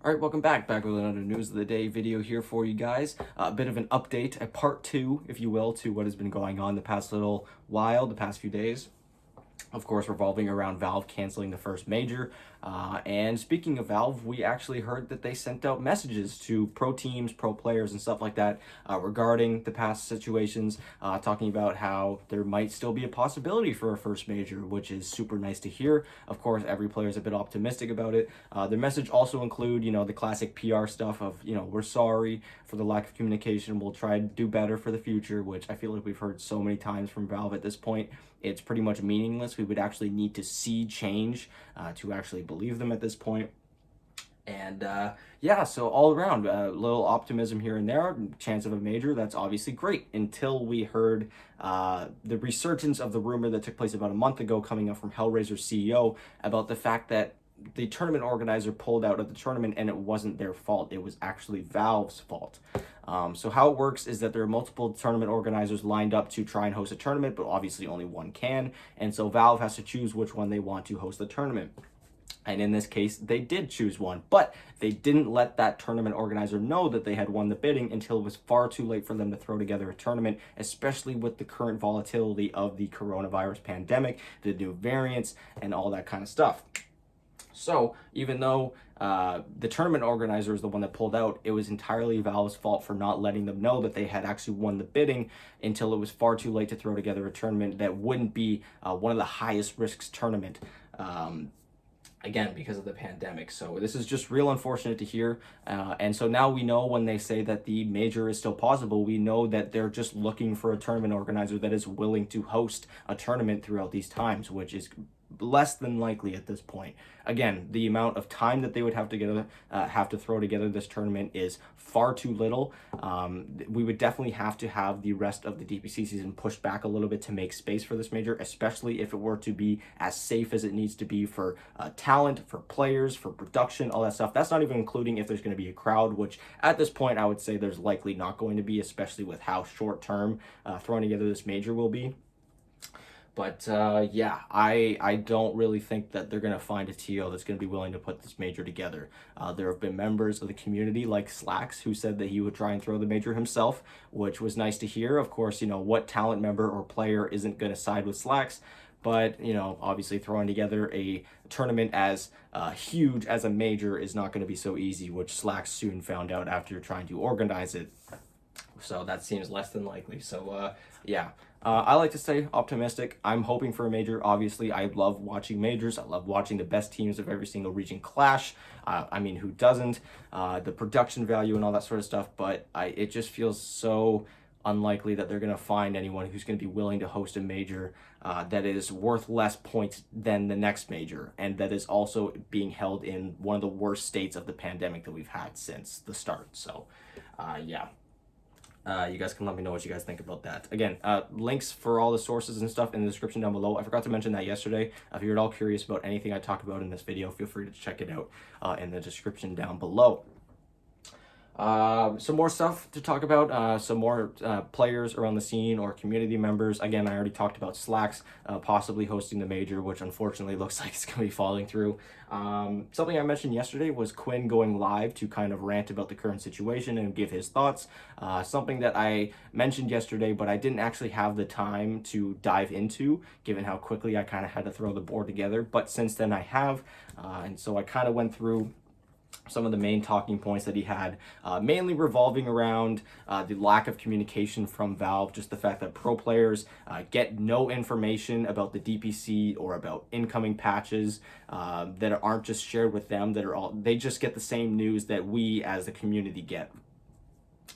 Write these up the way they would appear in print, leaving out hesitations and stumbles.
All right, welcome back with another news of the day video here for you guys. A bit of an update, a part two, if you will, to what has been going on the past little while, the past few days. Of course, revolving around Valve canceling the first major. And speaking of Valve, we actually heard that they sent out messages to pro teams, pro players, and stuff like that regarding the past situations, talking about how there might still be a possibility for a first major, which is super nice to hear. Of course, every player is a bit optimistic about it. The message also include, the classic PR stuff of, we're sorry for the lack of communication. We'll try to do better for the future, which I feel like we've heard so many times from Valve at this point. It's pretty much meaningless. We would actually need to see change to actually believe them at this point. And yeah, so all around, a little optimism here and there, chance of a major, that's obviously great. Until we heard the resurgence of the rumor that took place about a month ago coming up from Hellraiser's CEO about the fact that the tournament organizer pulled out of the tournament and it wasn't their fault. It was actually Valve's fault. So how it works is that there are multiple tournament organizers lined up to try and host a tournament, but obviously only one can. And so Valve has to choose which one they want to host the tournament. And in this case, they did choose one, but they didn't let that tournament organizer know that they had won the bidding until it was far too late for them to throw together a tournament, especially with the current volatility of the coronavirus pandemic, the new variants, and all that kind of stuff. So even though the tournament organizer is the one that pulled out, it was entirely Valve's fault for not letting them know that they had actually won the bidding until it was far too late to throw together a tournament that wouldn't be one of the highest risks tournament. Again, because of the pandemic. So this is just real unfortunate to hear. And so now we know when they say that the major is still possible, we know that they're just looking for a tournament organizer that is willing to host a tournament throughout these times, which is less than likely at this point. Again, the amount of time that they would have to throw together this tournament is far too little. We would definitely have to have the rest of the DPC season pushed back a little bit to make space for this major, especially if it were to be as safe as it needs to be for talent, for players, for production, all that stuff. That's not even including if there's going to be a crowd, which at this point I would say there's likely not going to be, especially with how short term throwing together this major will be. But yeah, I don't really think that they're going to find a TO that's going to be willing to put this major together. There have been members of the community like Slacks who said that he would try and throw the major himself, which was nice to hear. Of course, what talent member or player isn't going to side with Slacks? But, obviously throwing together a tournament as huge as a major is not going to be so easy, which Slacks soon found out after trying to organize it. So that seems less than likely. So yeah, I like to stay optimistic. I'm hoping for a major. Obviously, I love watching majors. I love watching the best teams of every single region clash. I mean, who doesn't? The production value and all that sort of stuff. But it just feels so unlikely that they're going to find anyone who's going to be willing to host a major that is worth less points than the next major, and that is also being held in one of the worst states of the pandemic that we've had since the start. So yeah. You guys can let me know what you guys think about that. Again, links for all the sources and stuff in the description down below. I forgot to mention that yesterday. If you're at all curious about anything I talked about in this video, feel free to check it out in the description down below. Some more stuff to talk about, some more players around the scene or community members. Again, I already talked about Slacks possibly hosting the major, which unfortunately looks like it's going to be falling through. Something I mentioned yesterday was Quinn going live to kind of rant about the current situation and give his thoughts. Something that I mentioned yesterday, but I didn't actually have the time to dive into, given how quickly I kind of had to throw the board together. But since then I have, and so I kind of went through some of the main talking points that he had, mainly revolving around the lack of communication from Valve, just the fact that pro players get no information about the DPC or about incoming patches that aren't just shared with them, they just get the same news that we as the community get,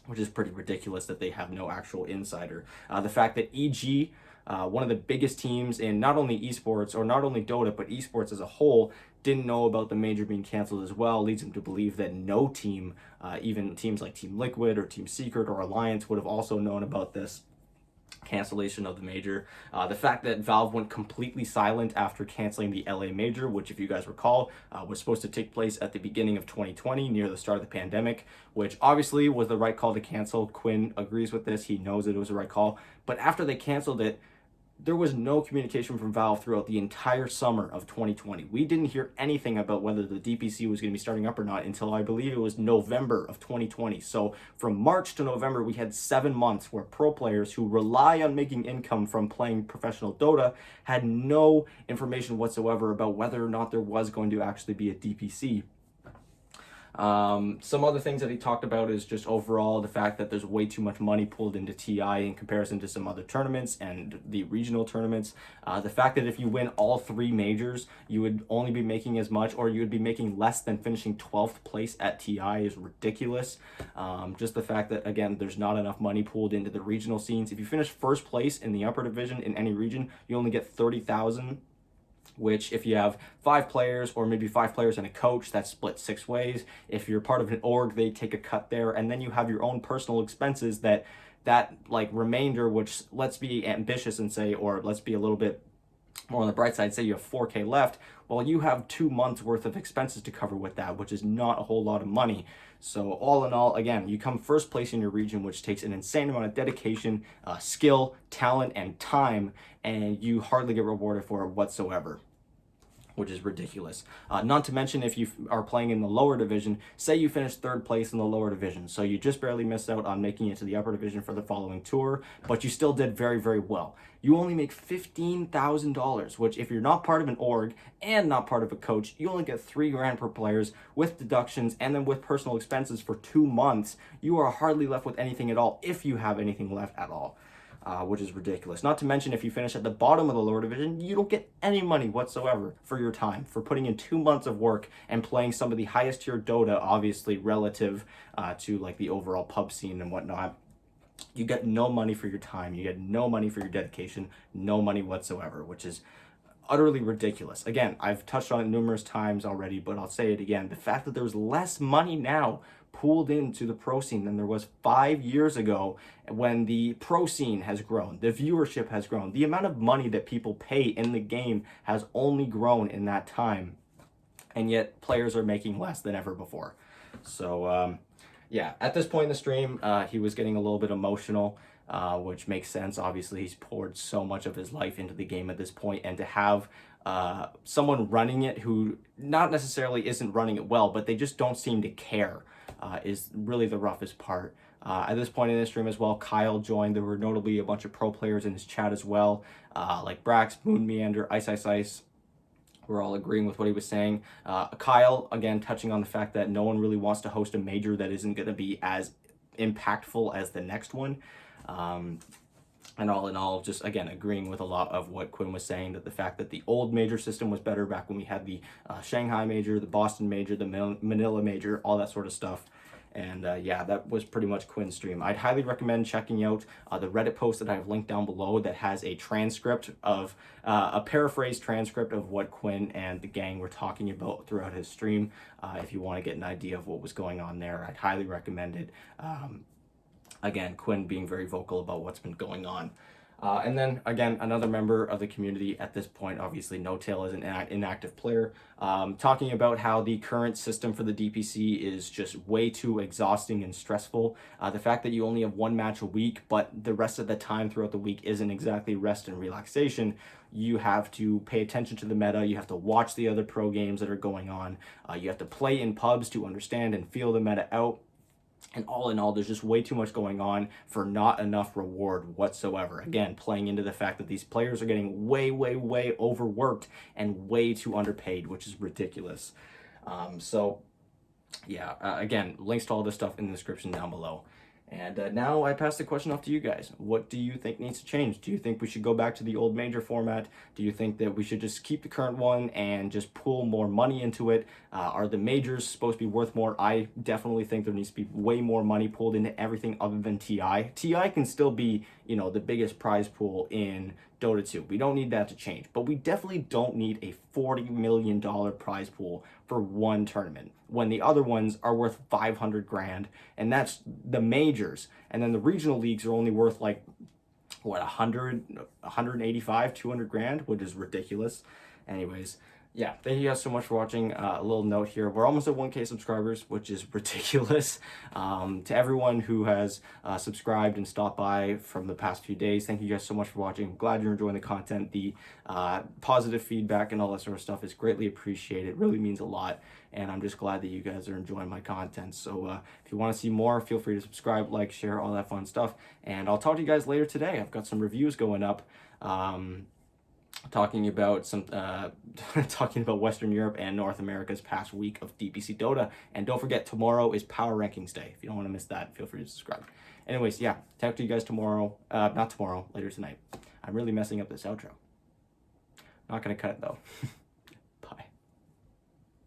which is pretty ridiculous that they have no actual insider. The fact that EG, one of the biggest teams in not only esports or not only Dota, but esports as a whole, didn't know about the major being canceled as well, leads him to believe that no team, even teams like Team Liquid or Team Secret or Alliance, would have also known about this cancellation of the major. The fact that Valve went completely silent after canceling the LA major, which if you guys recall was supposed to take place at the beginning of 2020 near the start of the pandemic, which obviously was the right call to cancel. Quinn agrees with this. He knows that it was the right call. But after they canceled it, there was no communication from Valve throughout the entire summer of 2020. We didn't hear anything about whether the DPC was going to be starting up or not until I believe it was November of 2020. So from March to November, we had 7 months where pro players who rely on making income from playing professional Dota had no information whatsoever about whether or not there was going to actually be a DPC. Some other things that he talked about is just overall the fact that there's way too much money pulled into TI in comparison to some other tournaments and the regional tournaments. The fact that if you win all 3 majors, you would only be making as much, or you would be making less than finishing 12th place at TI is ridiculous. Just the fact that, again, there's not enough money pulled into the regional scenes. If you finish first place in the upper division in any region, you only get 30,000. Which if you have 5 players or maybe 5 players and a coach, that's split 6 ways. If you're part of an org, they take a cut there, and then you have your own personal expenses that like remainder, which let's be ambitious and say, or let's be a little bit more on the bright side, say you have 4K left, well, you have 2 months worth of expenses to cover with that, which is not a whole lot of money. So all in all, again, you come first place in your region, which takes an insane amount of dedication, skill, talent, and time, and you hardly get rewarded for it whatsoever, which is ridiculous. Not to mention if you are playing in the lower division, say you finish 3rd place in the lower division, so you just barely missed out on making it to the upper division for the following tour, but you still did very, very well. You only make $15,000, which if you're not part of an org and not part of a coach, you only get $3,000 per players with deductions and then with personal expenses for 2 months. You are hardly left with anything at all, if you have anything left at all. Which is ridiculous. Not to mention, if you finish at the bottom of the lower division, you don't get any money whatsoever for your time, for putting in 2 months of work and playing some of the highest tier Dota, obviously relative to like the overall pub scene and whatnot. You get no money for your time, you get no money for your dedication, no money whatsoever, which is utterly ridiculous. Again, I've touched on it numerous times already, but I'll say it again. The fact that there's less money now pulled into the pro scene than there was 5 years ago, when the pro scene has grown, the viewership has grown, the amount of money that people pay in the game has only grown in that time, and yet players are making less than ever before. So yeah, at this point in the stream, he was getting a little bit emotional, which makes sense. Obviously, he's poured so much of his life into the game at this point, and to have someone running it who not necessarily isn't running it well, but they just don't seem to care, is really the roughest part. At this point in the stream as well, Kyle joined. There were notably a bunch of pro players in his chat as well, like Brax, Moon Meander, Ice. We're all agreeing with what he was saying. Kyle, again, touching on the fact that no one really wants to host a major that isn't going to be as impactful as the next one. And all in all, just again agreeing with a lot of what Quinn was saying, that the fact that the old major system was better back when we had the Shanghai major, the Boston major, the Manila major, all that sort of stuff. And yeah, that was pretty much Quinn's stream. I'd highly recommend checking out the Reddit post that I have linked down below that has a transcript of, a paraphrase transcript of what Quinn and the gang were talking about throughout his stream. If you want to get an idea of what was going on there, I'd highly recommend it. Again, Quinn being very vocal about what's been going on. And then, again, another member of the community at this point, obviously N0tail is an inactive player, talking about how the current system for the DPC is just way too exhausting and stressful. The fact that you only have 1 match a week, but the rest of the time throughout the week isn't exactly rest and relaxation. You have to pay attention to the meta, you have to watch the other pro games that are going on, you have to play in pubs to understand and feel the meta out. And all in all, there's just way too much going on for not enough reward whatsoever. Again, playing into the fact that these players are getting way overworked and way too underpaid, which is ridiculous. So yeah, again, links to all this stuff in the description down below. And now I pass the question off to you guys. What do you think needs to change? Do you think we should go back to the old major format? Do you think that we should just keep the current one and just pull more money into it? Are the majors supposed to be worth more? I definitely think there needs to be way more money pulled into everything other than TI. TI can still be, you know, the biggest prize pool in Dota 2. We don't need that to change, but we definitely don't need a $40 million prize pool for one tournament when the other ones are worth 500 grand, and that's the majors. And then the regional leagues are only worth like, what, 100, 185, 200 grand, which is ridiculous. Anyways, yeah, thank you guys so much for watching. A little note here. We're almost at 1K subscribers, which is ridiculous. To everyone who has subscribed and stopped by from the past few days, thank you guys so much for watching. I'm glad you're enjoying the content. The positive feedback and all that sort of stuff is greatly appreciated. It really means a lot. And I'm just glad that you guys are enjoying my content. So if you want to see more, feel free to subscribe, like, share, all that fun stuff. And I'll talk to you guys later today. I've got some reviews going up. Talking about talking about Western Europe and North America's past week of DPC Dota. And don't forget, tomorrow is Power Rankings Day. If you don't want to miss that, feel free to subscribe. Anyways, yeah, talk to you guys tomorrow. Not tomorrow, later tonight. I'm really messing up this outro. Not gonna cut it though.